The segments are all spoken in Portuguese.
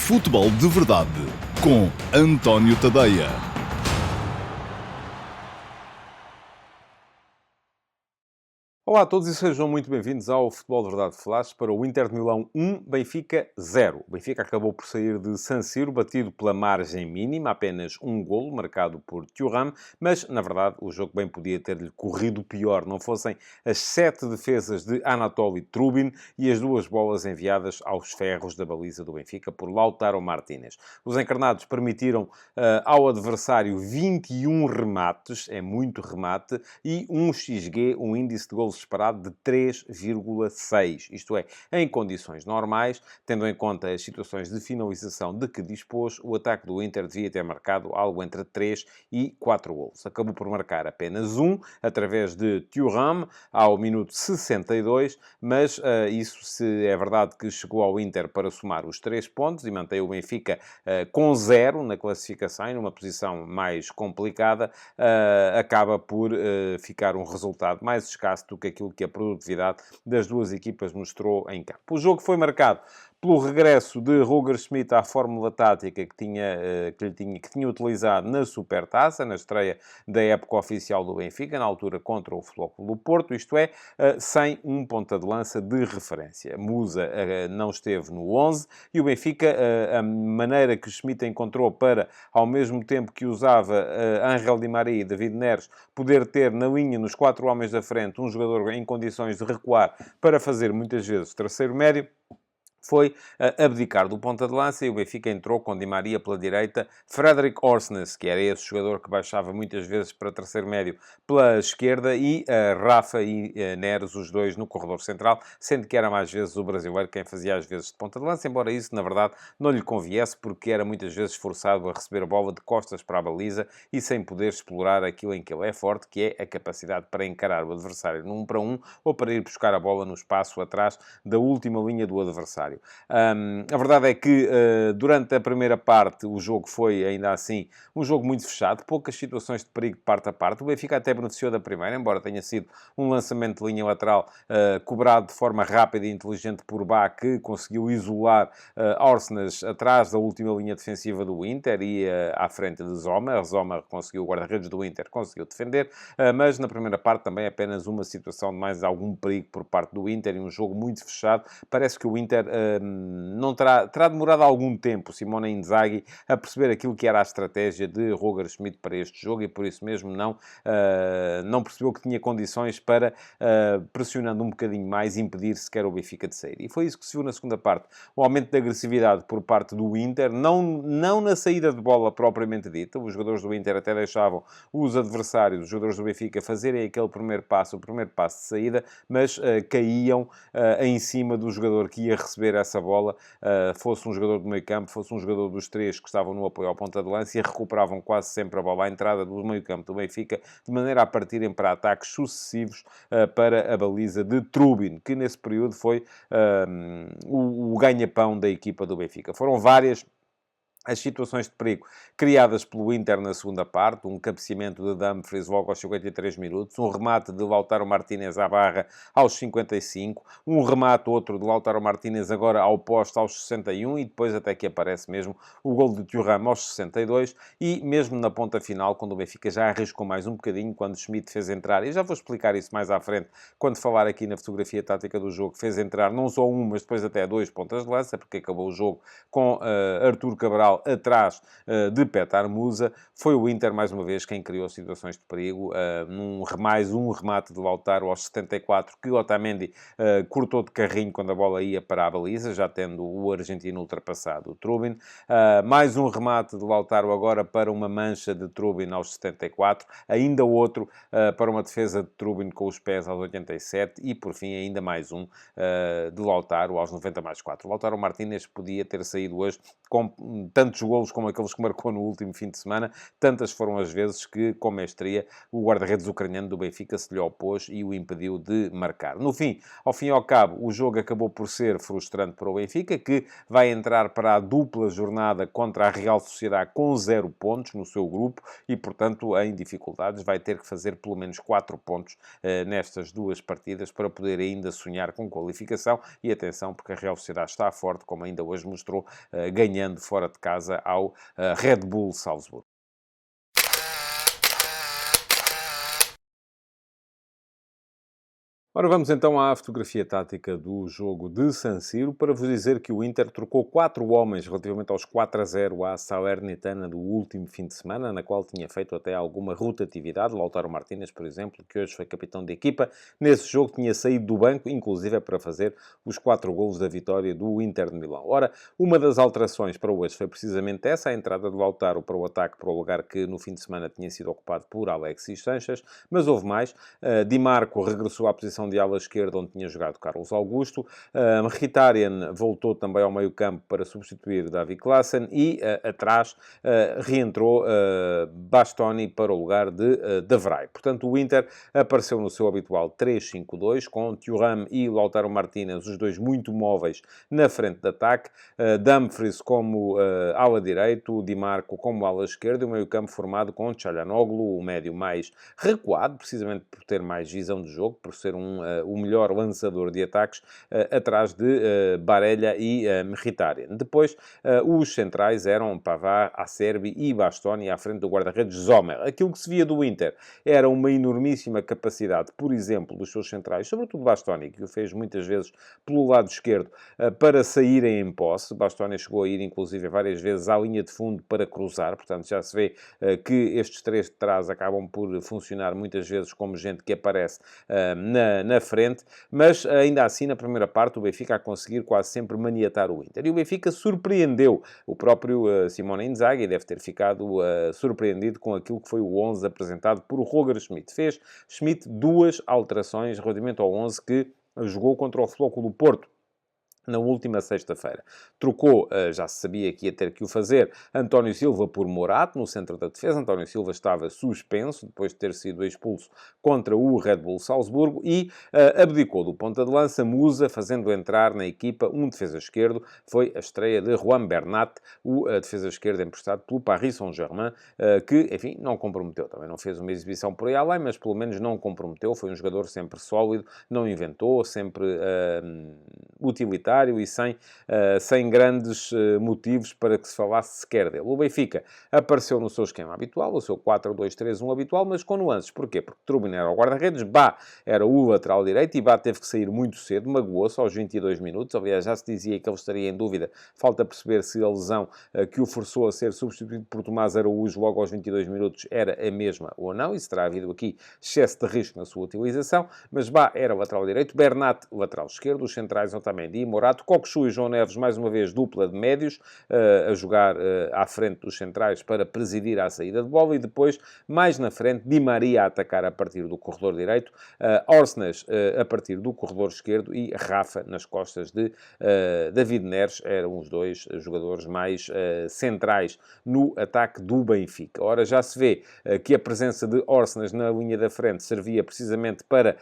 Futebol de Verdade com António Tadeia. Olá a todos e sejam muito bem-vindos ao Futebol de Verdade Flash para o Inter de Milão 1, Benfica 0. O Benfica acabou por sair de San Siro, batido pela margem mínima, apenas um golo, marcado por Thuram, mas, na verdade, o jogo bem podia ter-lhe corrido pior, não fossem as 7 defesas de Anatoly Trubin e as 2 bolas enviadas aos ferros da baliza do Benfica por Lautaro Martínez. Os encarnados permitiram ao adversário 21 remates, é muito remate, e um XG, um índice de golos esperado de 3,6. Isto é, em condições normais, tendo em conta as situações de finalização de que dispôs, o ataque do Inter devia ter marcado algo entre 3 e 4 golos. Acabou por marcar apenas um, através de Thuram, ao minuto 62, mas isso se é verdade que chegou ao Inter para somar os 3 pontos e mantém o Benfica com 0 na classificação e numa posição mais complicada, acaba por ficar um resultado mais escasso do que aquilo que a produtividade das duas equipas mostrou em campo. O jogo foi marcado pelo regresso de Roger Schmidt à fórmula tática que tinha utilizado na Supertaça, na estreia da época oficial do Benfica, na altura contra o Futebol Clube do Porto, isto é, sem um ponta de lança de referência. Musa não esteve no 11 e o Benfica, a maneira que Schmidt encontrou para, ao mesmo tempo que usava Ángel Di Maria e David Neres, poder ter na linha, nos 4 homens da frente, um jogador em condições de recuar para fazer muitas vezes terceiro médio, foi abdicar do ponta de lança e o Benfica entrou com Di Maria pela direita, Fredrik Orsnes, que era esse jogador que baixava muitas vezes para terceiro médio pela esquerda, e Rafa e Neres, os dois no corredor central, sendo que era mais vezes o brasileiro quem fazia as vezes de ponta de lança, embora isso, na verdade, não lhe conviesse, porque era muitas vezes forçado a receber a bola de costas para a baliza e sem poder explorar aquilo em que ele é forte, que é a capacidade para encarar o adversário no 1 para 1 ou para ir buscar a bola no espaço atrás da última linha do adversário. A verdade é que durante a primeira parte o jogo foi, ainda assim, um jogo muito fechado, poucas situações de perigo de parte a parte. O Benfica até beneficiou da primeira, embora tenha sido um lançamento de linha lateral cobrado de forma rápida e inteligente por Bá, que conseguiu isolar Orsnes atrás da última linha defensiva do Inter e à frente de Zomer. Zomer conseguiu, o guarda-redes do Inter conseguiu defender, mas na primeira parte também apenas uma situação de mais algum perigo por parte do Inter e um jogo muito fechado. Parece que o Inter não terá demorado algum tempo, Simone Inzaghi, a perceber aquilo que era a estratégia de Roger Schmidt para este jogo e por isso mesmo não percebeu que tinha condições para, pressionando um bocadinho mais, impedir sequer o Benfica de sair. E foi isso que se viu na segunda parte. O aumento de agressividade por parte do Inter, não na saída de bola propriamente dita. Os jogadores do Inter até deixavam os adversários, os jogadores do Benfica, fazerem aquele primeiro passo, o primeiro passo de saída, mas caíam em cima do jogador que ia receber essa bola, fosse um jogador do meio campo, fosse um jogador dos 3 que estavam no apoio ao ponta de lança, e recuperavam quase sempre a bola à entrada do meio campo do Benfica, de maneira a partirem para ataques sucessivos para a baliza de Trubin, que nesse período foi o ganha-pão da equipa do Benfica. Foram várias as situações de perigo criadas pelo Inter na segunda parte, um cabeceamento de Dumfries logo aos 53 minutos, um remate de Lautaro Martínez à barra aos 55, um remate outro de Lautaro Martínez agora ao poste aos 61 e depois até que aparece mesmo o gol de Thuram aos 62 e mesmo na ponta final, quando o Benfica já arriscou mais um bocadinho, quando Schmidt fez entrar, e já vou explicar isso mais à frente, quando falar aqui na fotografia tática do jogo, fez entrar não só um, mas depois até 2 pontas de lança, porque acabou o jogo com Artur Cabral atrás de Petar Musa. Foi o Inter, mais uma vez, quem criou situações de perigo. Mais um remate de Lautaro aos 74, que Otamendi cortou de carrinho quando a bola ia para a baliza, já tendo o argentino ultrapassado, o Trubin. Mais um remate de Lautaro agora para uma mancha de Trubin aos 74. Ainda outro para uma defesa de Trubin com os pés aos 87. E, por fim, ainda mais um de Lautaro aos 90 mais 4. Lautaro Martínez podia ter saído hoje com tantos golos como aqueles que marcou no último fim de semana, tantas foram as vezes que, com mestria, o guarda-redes ucraniano do Benfica se lhe opôs e o impediu de marcar. No fim, ao fim e ao cabo, o jogo acabou por ser frustrante para o Benfica, que vai entrar para a dupla jornada contra a Real Sociedade com 0 pontos no seu grupo e, portanto, em dificuldades, vai ter que fazer pelo menos 4 pontos nestas duas partidas para poder ainda sonhar com qualificação. E atenção, porque a Real Sociedade está forte, como ainda hoje mostrou, ganhando fora de casa ao Red Bull Salzburgo. Ora, vamos então à fotografia tática do jogo de San Siro para vos dizer que o Inter trocou 4 homens relativamente aos 4-0 à Salernitana do último fim de semana, na qual tinha feito até alguma rotatividade. Lautaro Martínez, por exemplo, que hoje foi capitão de equipa, nesse jogo tinha saído do banco, inclusive para fazer os 4 golos da vitória do Inter de Milão. Ora, uma das alterações para hoje foi precisamente essa, a entrada de Lautaro para o ataque, para o lugar que no fim de semana tinha sido ocupado por Alexis Sanches, mas houve mais. Di Marco regressou à posição de ala esquerda, onde tinha jogado Carlos Augusto. Mkhitaryan voltou também ao meio-campo para substituir Davy Klaassen e atrás reentrou Bastoni para o lugar de Vrij. Portanto, o Inter apareceu no seu habitual 3-5-2, com Thuram e Lautaro Martínez, os dois muito móveis, na frente de ataque. Dumfries como ala direito, Di Marco como ala esquerda, e o meio-campo formado com Çalhanoğlu, o médio mais recuado, precisamente por ter mais visão de jogo, por ser o melhor lançador de ataques, atrás de Barella e Mkhitaryan. Depois, os centrais eram Pavard, Acerbi e Bastoni, à frente do guarda-redes Zomer. Aquilo que se via do Inter era uma enormíssima capacidade, por exemplo, dos seus centrais, sobretudo Bastoni, que o fez muitas vezes pelo lado esquerdo, para saírem em posse. Bastoni chegou a ir, inclusive, várias vezes à linha de fundo para cruzar. Portanto, já se vê que estes três de trás acabam por funcionar muitas vezes como gente que aparece na frente, mas ainda assim, na primeira parte, o Benfica a conseguir quase sempre maniatar o Inter. E o Benfica surpreendeu o próprio Simone Inzaghi, e deve ter ficado surpreendido com aquilo que foi o 11 apresentado por Roger Schmidt. Fez Schmidt 2 alterações relativamente ao 11 que jogou contra o Flóculo Porto na última sexta-feira. Trocou, já se sabia que ia ter que o fazer, António Silva por Morato, no centro da defesa. António Silva estava suspenso, depois de ter sido expulso contra o Red Bull Salzburgo, e abdicou do ponta de lança Musa, fazendo entrar na equipa um defesa esquerdo. Foi a estreia de Juan Bernat, o defesa esquerdo emprestado pelo Paris Saint-Germain, que, enfim, não comprometeu. Também não fez uma exibição por aí além, mas pelo menos não comprometeu. Foi um jogador sempre sólido, não inventou, sempre utilitário e sem grandes motivos para que se falasse sequer dele. O Benfica apareceu no seu esquema habitual, o seu 4-2-3-1 habitual, mas com nuances. Porquê? Porque Trubin era o guarda-redes, Bá era o lateral direito, e Bá teve que sair muito cedo, magoou-se aos 22 minutos. Aliás, já se dizia que ele estaria em dúvida. Falta perceber se a lesão que o forçou a ser substituído por Tomás Araújo logo aos 22 minutos era a mesma ou não, e se terá havido aqui excesso de risco na sua utilização. Mas Bá era o lateral direito, Bernat lateral esquerdo, os centrais Otamendi e Morato, Cockchu e João Neves, mais uma vez, dupla de médios, a jogar à frente dos centrais para presidir a saída de bola, e depois, mais na frente, Di Maria a atacar a partir do corredor direito, Orsnes a partir do corredor esquerdo e Rafa nas costas de David Neres. Eram os dois jogadores mais centrais no ataque do Benfica. Ora, já se vê que a presença de Orsnes na linha da frente servia precisamente para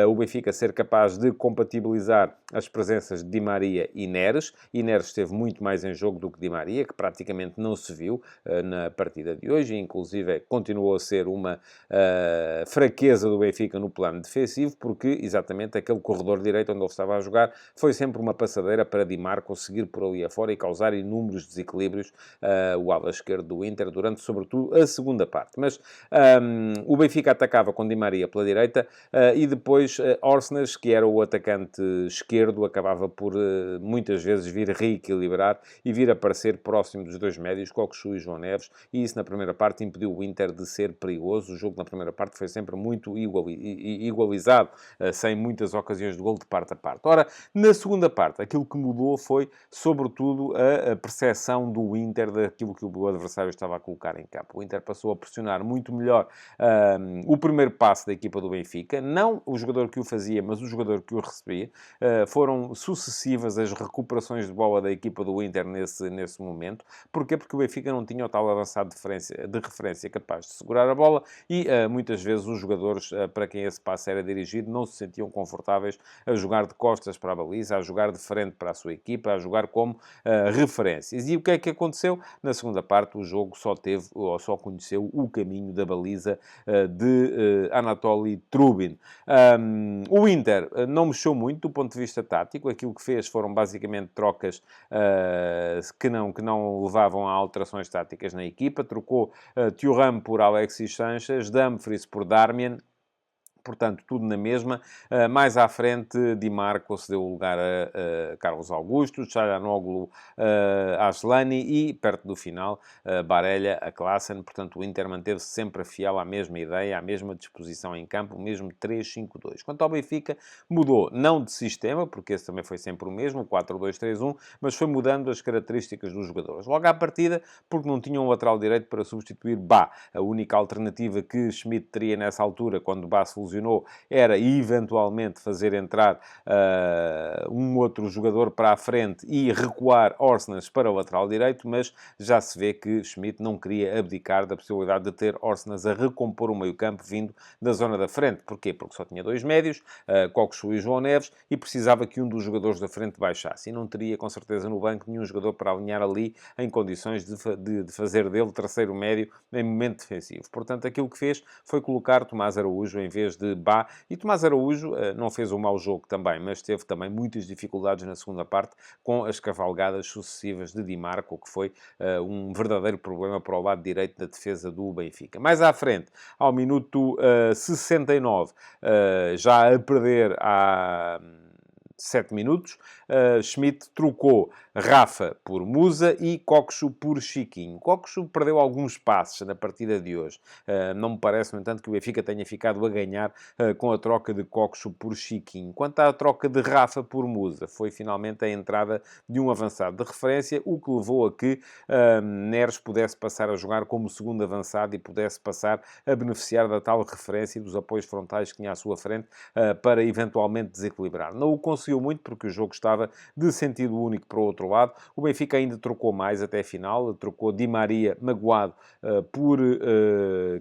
o Benfica ser capaz de compatibilizar as presenças de Di Maria e Neres. E Neres esteve muito mais em jogo do que Di Maria, que praticamente não se viu na partida de hoje, e inclusive continuou a ser uma fraqueza do Benfica no plano defensivo, porque exatamente aquele corredor direito onde ele estava a jogar foi sempre uma passadeira para Di Marco seguir por ali afora e causar inúmeros desequilíbrios o ala esquerdo do Inter durante, sobretudo, a segunda parte. Mas o Benfica atacava com Di Maria pela direita e depois Orsnes, que era o atacante esquerdo, acabava por muitas vezes vir reequilibrar e vir aparecer próximo dos dois médios, Cockchu e João Neves, e isso na primeira parte impediu o Inter de ser perigoso. O jogo na primeira parte foi sempre muito igualizado, sem muitas ocasiões de gol de parte a parte. Ora, na segunda parte, aquilo que mudou foi, sobretudo, a percepção do Inter daquilo que o adversário estava a colocar em campo. O Inter passou a pressionar muito melhor o primeiro passo da equipa do Benfica, não o jogador que o fazia, mas o jogador que o recebia. Foram sucessivos sucessivas as recuperações de bola da equipa do Inter nesse momento. Porquê? Porque o Benfica não tinha o tal avançado de referência capaz de segurar a bola e muitas vezes os jogadores para quem esse passe era dirigido não se sentiam confortáveis a jogar de costas para a baliza, a jogar de frente para a sua equipa, a jogar como referências. E o que é que aconteceu? Na segunda parte, o jogo só teve, ou só conheceu o caminho da baliza de Anatoly Trubin. O Inter não mexeu muito do ponto de vista tático. Aquilo que fez foram basicamente trocas que não levavam a alterações táticas na equipa. Trocou Thuram por Alexis Sanchez, Dumfries por Darmian. Portanto, tudo na mesma. Mais à frente, Di Marco cedeu o lugar a Carlos Augusto, Çalhanoğlu a Aslani e, perto do final, Barella a Klaassen. Portanto, o Inter manteve-se sempre fiel à mesma ideia, à mesma disposição em campo, o mesmo 3-5-2. Quanto ao Benfica, mudou, não de sistema, porque esse também foi sempre o mesmo, o 4-2-3-1, mas foi mudando as características dos jogadores. Logo à partida, porque não tinha um lateral direito para substituir Bá. A única alternativa que Schmidt teria nessa altura, quando Bá se lesionou, era eventualmente fazer entrar um outro jogador para a frente e recuar Orsnes para o lateral direito, mas já se vê que Schmidt não queria abdicar da possibilidade de ter Orsnes a recompor o meio-campo vindo da zona da frente. Porquê? Porque só tinha dois médios, Coxo e João Neves, e precisava que um dos jogadores da frente baixasse. E não teria, com certeza, no banco nenhum jogador para alinhar ali em condições de fazer dele terceiro médio em momento defensivo. Portanto, aquilo que fez foi colocar Tomás Araújo em vez de Bá. E Tomás Araújo não fez um mau jogo também, mas teve também muitas dificuldades na segunda parte com as cavalgadas sucessivas de Di Marco, que foi um verdadeiro problema para o lado direito da defesa do Benfica. Mais à frente, ao minuto 69, já a perder há 7 minutos, Schmidt trocou Rafa por Musa e Coxo por Chiquinho. Coxo perdeu alguns passes na partida de hoje. Não me parece, no entanto, que o Benfica tenha ficado a ganhar com a troca de Coxo por Chiquinho. Quanto à troca de Rafa por Musa, foi finalmente a entrada de um avançado de referência, o que levou a que Neres pudesse passar a jogar como segundo avançado e pudesse passar a beneficiar da tal referência e dos apoios frontais que tinha à sua frente para eventualmente desequilibrar. Não o conseguiu muito porque o jogo estava de sentido único para o outro lado. O Benfica ainda trocou mais até a final. Trocou Di Maria magoado por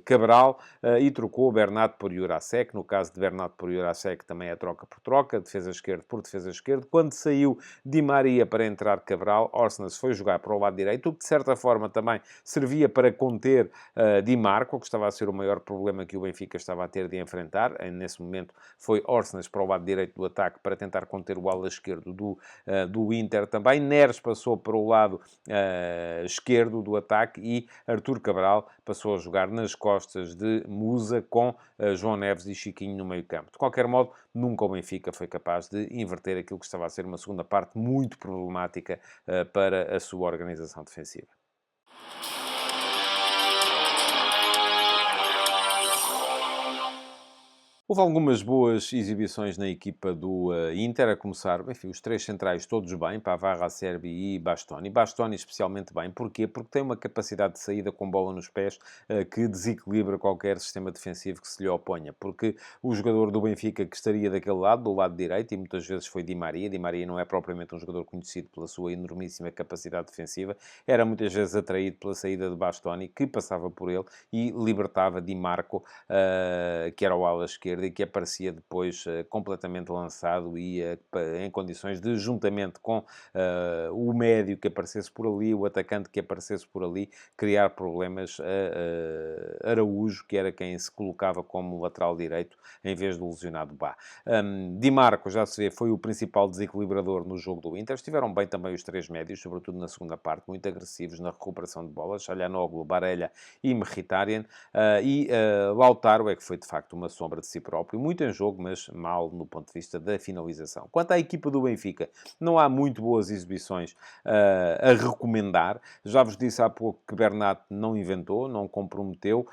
Cabral e trocou Bernat por Jurasek. No caso de Bernat por Jurasek também é troca por troca, defesa esquerda por defesa esquerda. Quando saiu Di Maria para entrar Cabral, Orsnes foi jogar para o lado direito, o que de certa forma também servia para conter Di Marco, que estava a ser o maior problema que o Benfica estava a ter de enfrentar. Nesse momento foi Orsnes para o lado direito do ataque para tentar conter o ala esquerdo do Inter também. Neres passou para o lado esquerdo do ataque e Artur Cabral passou a jogar nas costas de Musa com João Neves e Chiquinho no meio-campo. De qualquer modo, nunca o Benfica foi capaz de inverter aquilo que estava a ser uma segunda parte muito problemática para a sua organização defensiva. Houve algumas boas exibições na equipa do Inter, a começar, enfim, os três centrais todos bem, Pavard, Acerbi e Bastoni. Bastoni especialmente bem. Porquê? Porque tem uma capacidade de saída com bola nos pés que desequilibra qualquer sistema defensivo que se lhe oponha. Porque o jogador do Benfica que estaria daquele lado, do lado direito, e muitas vezes foi Di Maria. Di Maria não é propriamente um jogador conhecido pela sua enormíssima capacidade defensiva. Era muitas vezes atraído pela saída de Bastoni, que passava por ele e libertava Di Marco, que era o ala esquerda, e que aparecia depois completamente lançado e em condições de, juntamente com o médio que aparecesse por ali, o atacante que aparecesse por ali, criar problemas a Araújo, que era quem se colocava como lateral direito, em vez do lesionado Bá. Di Marco, já se vê, foi o principal desequilibrador no jogo do Inter. Estiveram bem também os três médios, sobretudo na segunda parte, muito agressivos na recuperação de bolas. Çalhanoğlu, Barella e Mkhitaryan. Lautaro é que foi, de facto, uma sombra de si próprio. Muito em jogo, mas mal no ponto de vista da finalização. Quanto à equipa do Benfica, não há muito boas exibições a recomendar. Já vos disse há pouco que Bernat não inventou, não comprometeu.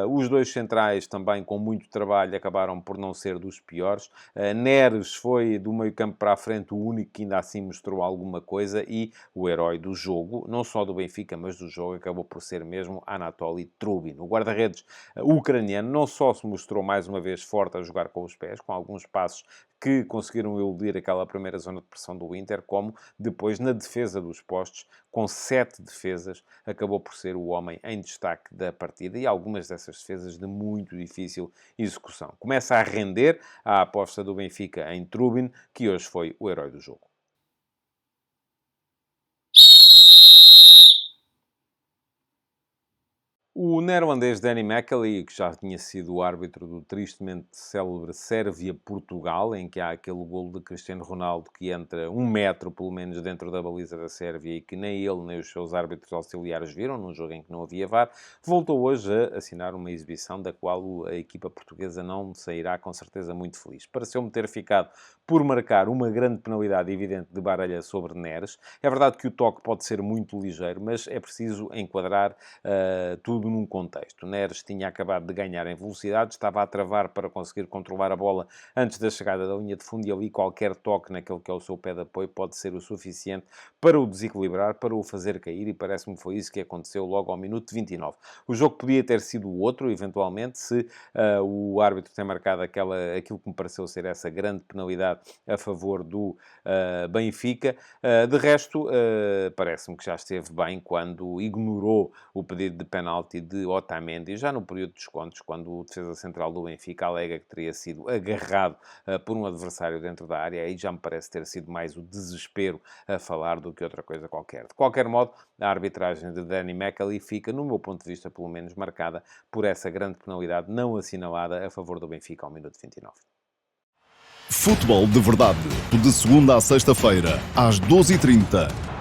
Os dois centrais também, com muito trabalho, acabaram por não ser dos piores. Neres foi do meio campo para a frente o único que ainda assim mostrou alguma coisa e o herói do jogo, não só do Benfica, mas do jogo, acabou por ser mesmo Anatoly Trubin. O guarda-redes ucraniano não só se mostrou mais uma vez forte a jogar com os pés, com alguns passos que conseguiram eludir aquela primeira zona de pressão do Inter, como depois na defesa dos postos, com 7 defesas, acabou por ser o homem em destaque da partida e algumas dessas defesas de muito difícil execução. Começa a render a aposta do Benfica em Trubin, que hoje foi o herói do jogo. O neerlandês Danny McAlee, que já tinha sido o árbitro do tristemente célebre Sérvia-Portugal, em que há aquele golo de Cristiano Ronaldo que entra 1 metro, pelo menos, dentro da baliza da Sérvia e que nem ele nem os seus árbitros auxiliares viram, num jogo em que não havia VAR, voltou hoje a assinar uma exibição da qual a equipa portuguesa não sairá com certeza muito feliz. Pareceu-me ter ficado por marcar uma grande penalidade evidente de Baralha sobre Neres. É verdade que o toque pode ser muito ligeiro, mas é preciso enquadrar tudo num contexto. Neres tinha acabado de ganhar em velocidade, estava a travar para conseguir controlar a bola antes da chegada da linha de fundo e ali qualquer toque naquele que é o seu pé de apoio pode ser o suficiente para o desequilibrar, para o fazer cair e parece-me que foi isso que aconteceu logo ao minuto 29. O jogo podia ter sido outro, eventualmente, se o árbitro tem marcado aquilo que me pareceu ser essa grande penalidade a favor do Benfica. De resto, parece-me que já esteve bem quando ignorou o pedido de penalti de Otamendi, já no período de descontos, quando o defesa central do Benfica alega que teria sido agarrado por um adversário dentro da área, aí já me parece ter sido mais o desespero a falar do que outra coisa qualquer. De qualquer modo, a arbitragem de Danny McAlee fica, no meu ponto de vista, pelo menos, marcada por essa grande penalidade não assinalada a favor do Benfica ao minuto 29. Futebol de Verdade, de segunda a sexta-feira, às 12h30.